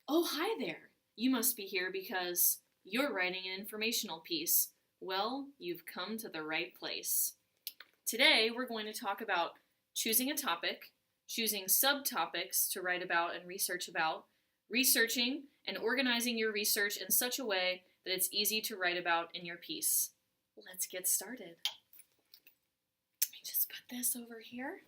Oh, hi there. You must be here because you're writing an informational piece. Well, you've come to the right place. Today, we're going to talk about choosing a topic, choosing subtopics to write about and research about, researching and organizing your research in such a way that it's easy to write about in your piece. Let's get started. Let me just put this over here.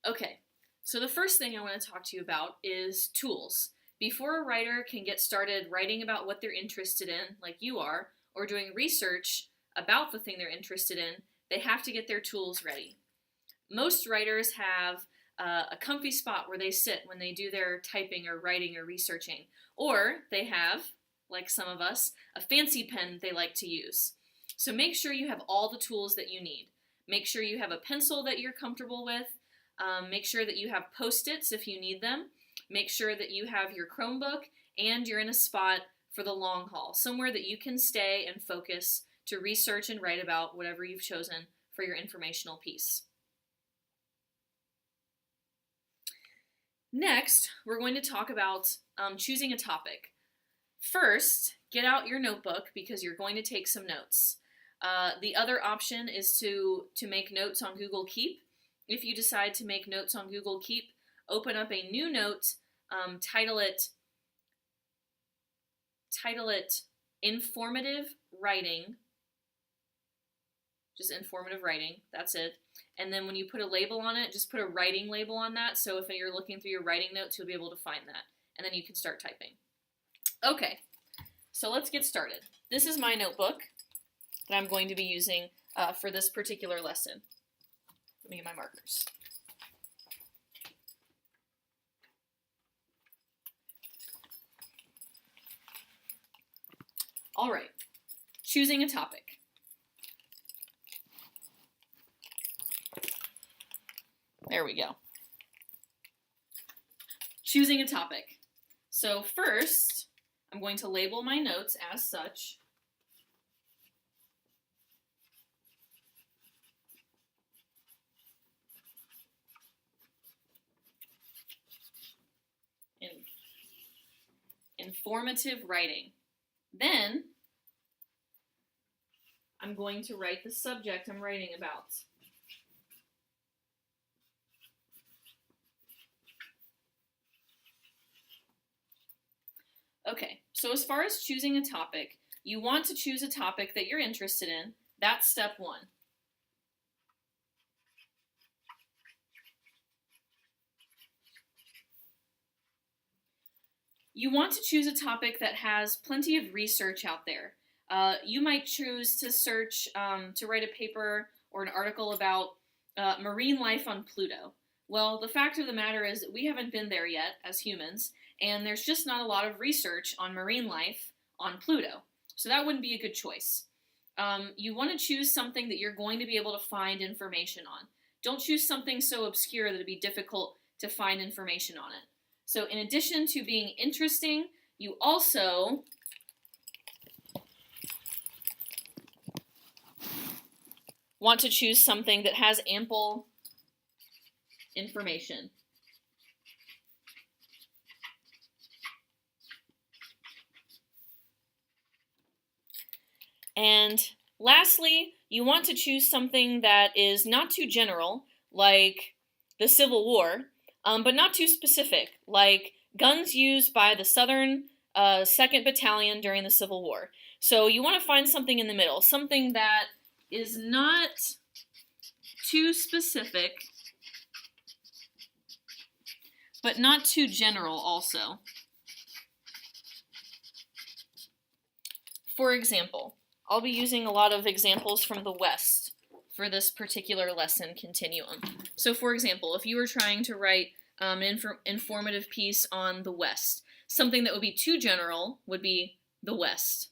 Okay, so the first thing I want to talk to you about is tools. Before a writer can get started writing about what they're interested in, like you are, or doing research about the thing they're interested in, they have to get their tools ready. Most writers have a comfy spot where they sit when they do their typing or writing or researching. Or they have, like some of us, a fancy pen they like to use. So make sure you have all the tools that you need. Make sure you have a pencil that you're comfortable with. Make sure that you have Post-its if you need them. Make sure that you have your Chromebook and you're in a spot for the long haul, somewhere that you can stay and focus to research and write about whatever you've chosen for your informational piece. Next, we're going to talk about choosing a topic. First, get out your notebook because you're going to take some notes. The other option is to make notes on Google Keep. If you decide to make notes on Google Keep, open up a new note, title it Informative Writing, just informative writing, that's it. And then when you put a label on it, just put a writing label on that, so if you're looking through your writing notes, you'll be able to find that. And then you can start typing. Okay, so let's get started. This is my notebook that I'm going to be using for this particular lesson. Let me get my markers. All right, choosing a topic. There we go. Choosing a topic. So first, I'm going to label my notes as such. Informative writing. Then, I'm going to write the subject I'm writing about. Okay, so as far as choosing a topic, you want to choose a topic that you're interested in. That's step one. You want to choose a topic that has plenty of research out there. You might choose to search to write a paper or an article about marine life on Pluto. Well, the fact of the matter is that we haven't been there yet as humans, and there's just not a lot of research on marine life on Pluto. So that wouldn't be a good choice. You want to choose something that you're going to be able to find information on. Don't choose something so obscure that it'd be difficult to find information on it. So in addition to being interesting, you also want to choose something that has ample information. And lastly, you want to choose something that is not too general, like the Civil War, but not too specific, like guns used by the Southern 2nd Battalion during the Civil War. So you want to find something in the middle, something that is not too specific, but not too general also. For example, I'll be using a lot of examples from the West for this particular lesson continuum. So for example, if you were trying to write an informative piece on the West, something that would be too general would be the West,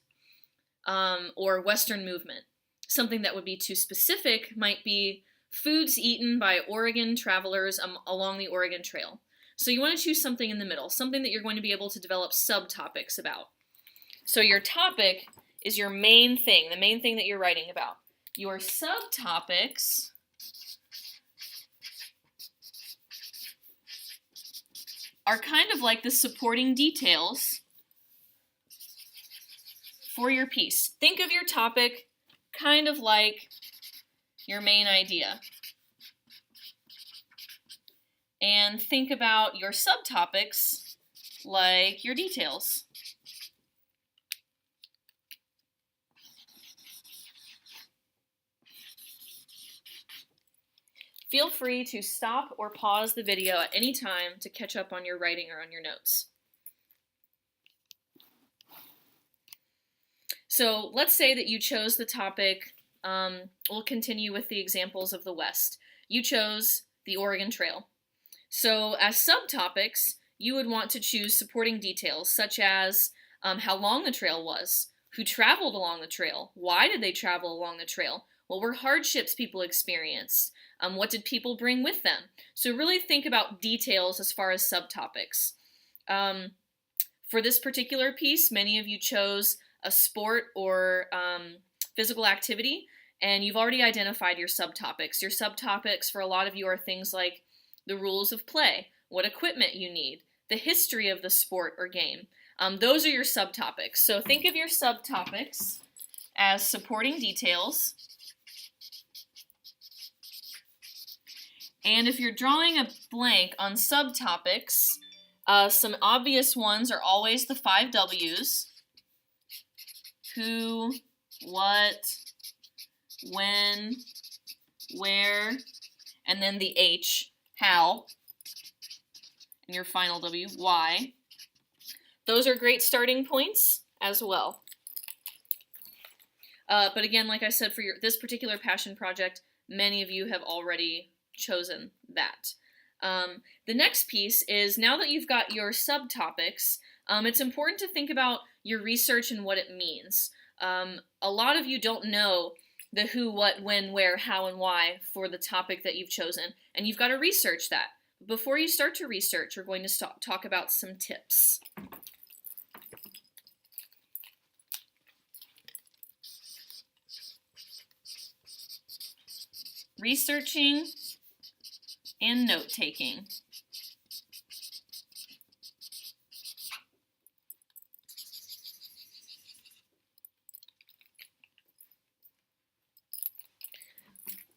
or Western movement. Something that would be too specific might be foods eaten by Oregon travelers along the Oregon Trail. So you want to choose something in the middle, something that you're going to be able to develop subtopics about. So your topic is your main thing, the main thing that you're writing about. Your subtopics are kind of like the supporting details for your piece. Think of your topic kind of like your main idea. And think about your subtopics like your details. Feel free to stop or pause the video at any time to catch up on your writing or on your notes. So let's say that you chose the topic, we'll continue with the examples of the West. You chose the Oregon Trail. So as subtopics, you would want to choose supporting details such as how long the trail was, who traveled along the trail, why did they travel along the trail, what were hardships people experienced, what did people bring with them. So really think about details as far as subtopics. For this particular piece, many of you chose a sport or physical activity, and you've already identified your subtopics. Your subtopics for a lot of you are things like the rules of play, what equipment you need, the history of the sport or game. Those are your subtopics. So think of your subtopics as supporting details. And if you're drawing a blank on subtopics, some obvious ones are always the 5 W's. Who, what, when, where, and then the H, how, and your final W, why. Those are great starting points as well. But again, like I said, for this particular passion project, many of you have already chosen that. The next piece is, now that you've got your subtopics, it's important to think about your research and what it means. A lot of you don't know the who, what, when, where, how, and why for the topic that you've chosen, and you've got to research that. Before you start to research, we're going to talk about some tips. Researching and note-taking.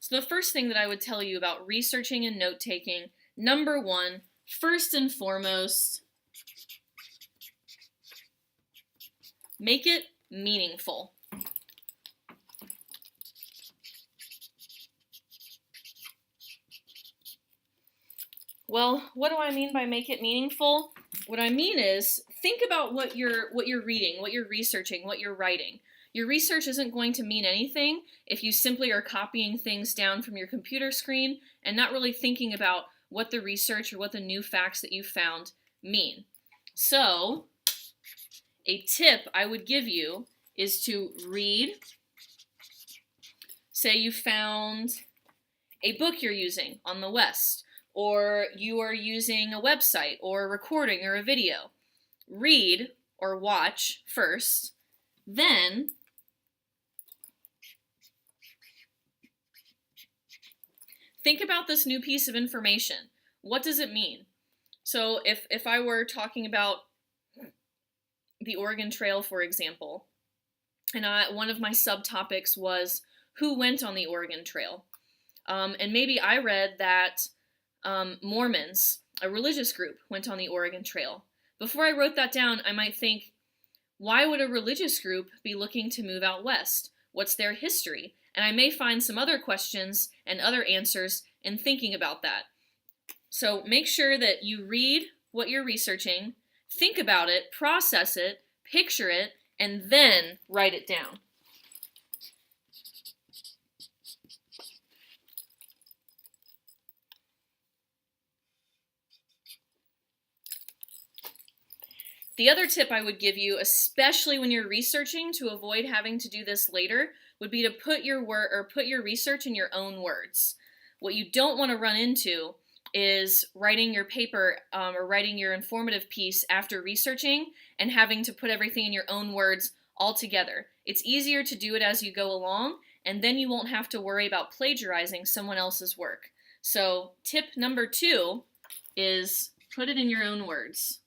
So the first thing that I would tell you about researching and note-taking, number one, first and foremost, make it meaningful. Well, what do I mean by make it meaningful? What I mean is, think about what you're reading, what you're researching, what you're writing. Your research isn't going to mean anything if you simply are copying things down from your computer screen and not really thinking about what the research or what the new facts that you found mean. So, a tip I would give you is to read. Say you found a book you're using on the West, or you are using a website or a recording or a video. Read or watch first, then think about this new piece of information. What does it mean? So if I were talking about the Oregon Trail, for example, and one of my subtopics was who went on the Oregon Trail, and maybe I read that Mormons, a religious group, went on the Oregon Trail. Before I wrote that down, I might think, why would a religious group be looking to move out west? What's their history? And I may find some other questions and other answers in thinking about that. So make sure that you read what you're researching, think about it, process it, picture it, and then write it down. The other tip I would give you, especially when you're researching, to avoid having to do this later, would be to put your research in your own words. What you don't want to run into is writing your paper or writing your informative piece after researching and having to put everything in your own words all together. It's easier to do it as you go along, and then you won't have to worry about plagiarizing someone else's work. So tip number 2 is Put it in your own words.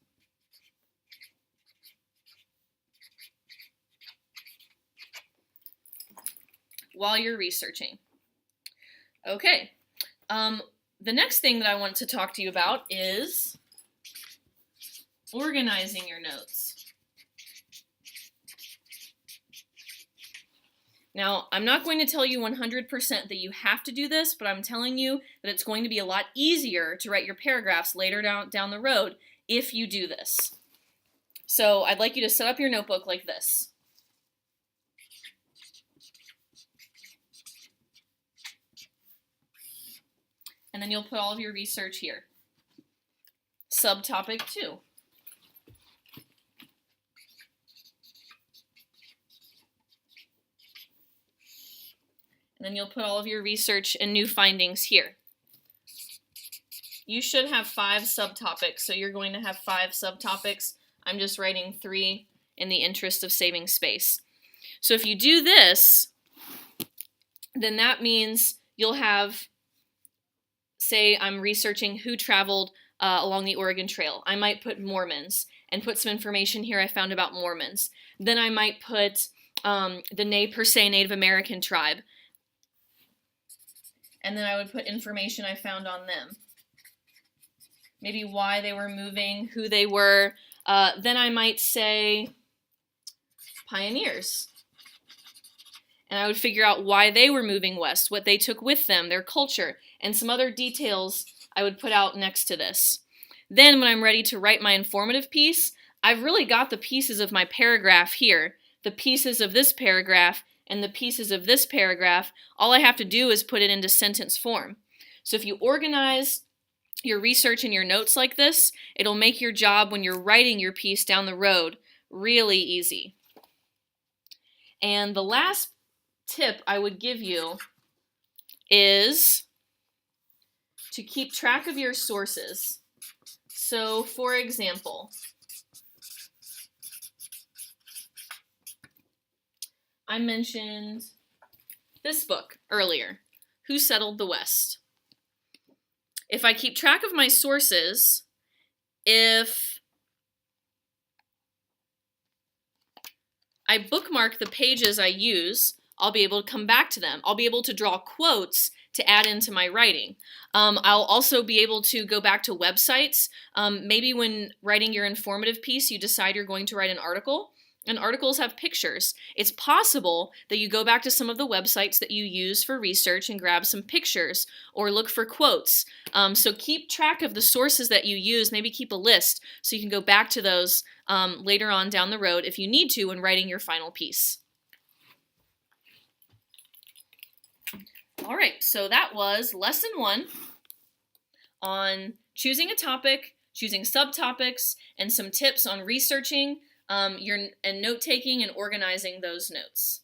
While you're researching. Okay. The next thing that I want to talk to you about is organizing your notes. Now, I'm not going to tell you 100% that you have to do this, but I'm telling you that it's going to be a lot easier to write your paragraphs later down the road if you do this. So I'd like you to set up your notebook like this. And then you'll put all of your research here. Subtopic 2. And then you'll put all of your research and new findings here. You should have 5 subtopics, so you're going to have 5 subtopics. I'm just writing 3 in the interest of saving space. So if you do this, then that means you'll have, say I'm researching who traveled along the Oregon Trail. I might put Mormons and put some information here I found about Mormons. Then I might put the Nez Perce Native American tribe. And then I would put information I found on them. Maybe why they were moving, who they were. Then I might say pioneers. And I would figure out why they were moving west, what they took with them, their culture, and some other details I would put out next to this. Then when I'm ready to write my informative piece, I've really got the pieces of my paragraph here, the pieces of this paragraph, and the pieces of this paragraph. All I have to do is put it into sentence form. So if you organize your research and your notes like this, it'll make your job when you're writing your piece down the road really easy. And the last tip I would give you is to keep track of your sources. So for example, I mentioned this book earlier, Who Settled the West. If I keep track of my sources, if I bookmark the pages I use, I'll be able to come back to them. I'll be able to draw quotes to add into my writing. I'll also be able to go back to websites. Maybe when writing your informative piece, you decide you're going to write an article, and articles have pictures. It's possible that you go back to some of the websites that you use for research and grab some pictures or look for quotes. So keep track of the sources that you use. Maybe keep a list so you can go back to those later on down the road if you need to when writing your final piece. All right, so that was lesson 1 on choosing a topic, choosing subtopics, and some tips on researching and note-taking and organizing those notes.